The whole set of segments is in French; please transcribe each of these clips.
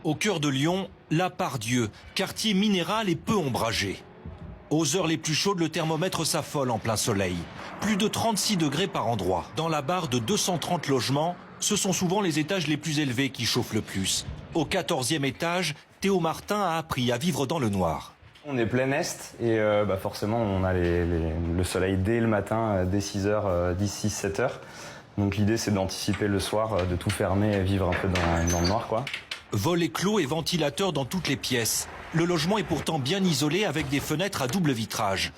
Au cœur de Lyon, la Part-Dieu, quartier minéral et peu ombragé. Aux heures les plus chaudes, le thermomètre s'affole en plein soleil. Plus de 36 degrés par endroit. Dans la barre de 230 logements, ce sont souvent les étages les plus élevés qui chauffent le plus. Au 14e étage, Théo Martin a appris à vivre dans le noir. On est plein est et forcément on a le soleil dès le matin, dès 6h, d'ici 7h. Donc l'idée c'est d'anticiper le soir, de tout fermer et vivre un peu dans le noir, quoi. Volets clos et ventilateurs dans toutes les pièces. Le logement est pourtant bien isolé avec des fenêtres à double vitrage.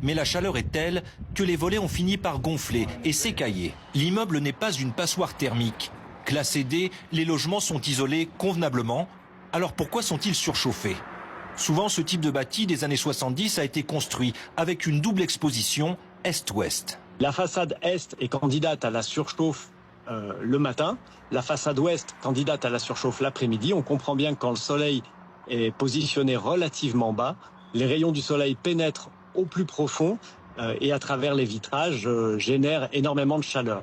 Mais la chaleur est telle que les volets ont fini par gonfler et s'écailler. L'immeuble n'est pas une passoire thermique. Classé D, les logements sont isolés convenablement. Alors pourquoi sont-ils surchauffés ? Souvent, ce type de bâti des années 70 a été construit avec une double exposition est-ouest. La façade est est candidate à la surchauffe le matin. La façade ouest candidate à la surchauffe l'après-midi. On comprend bien que quand le soleil est positionné relativement bas, les rayons du soleil pénètrent au plus profond et à travers les vitrages génèrent énormément de chaleur.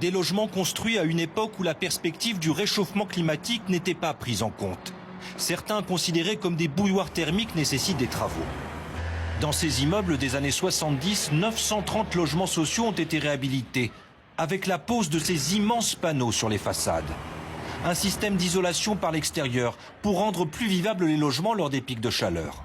Des logements construits à une époque où la perspective du réchauffement climatique n'était pas prise en compte. Certains considérés comme des bouilloires thermiques nécessitent des travaux. Dans ces immeubles des années 70, 930 logements sociaux ont été réhabilités, avec la pose de ces immenses panneaux sur les façades. Un système d'isolation par l'extérieur pour rendre plus vivables les logements lors des pics de chaleur.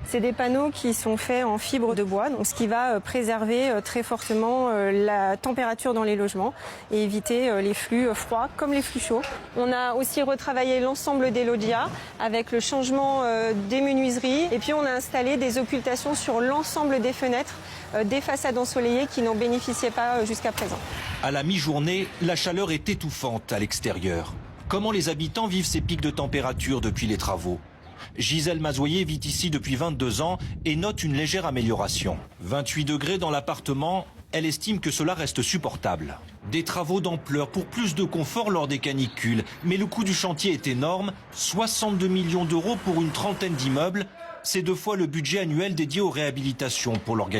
C'est des panneaux qui sont faits en fibre de bois, donc ce qui va préserver très fortement la température dans les logements et éviter les flux froids comme les flux chauds. On a aussi retravaillé l'ensemble des loggias avec le changement des menuiseries et puis on a installé des occultations sur l'ensemble des fenêtres des façades ensoleillées qui n'en bénéficiaient pas jusqu'à présent. À la mi-journée, la chaleur est étouffante à l'extérieur. Comment les habitants vivent ces pics de température depuis les travaux ? Gisèle Mazoyer vit ici depuis 22 ans et note une légère amélioration. 28 degrés dans l'appartement, elle estime que cela reste supportable. Des travaux d'ampleur pour plus de confort lors des canicules. Mais le coût du chantier est énorme, 62 millions d'euros pour une trentaine d'immeubles. C'est 2 fois le budget annuel dédié aux réhabilitations pour l'organisation.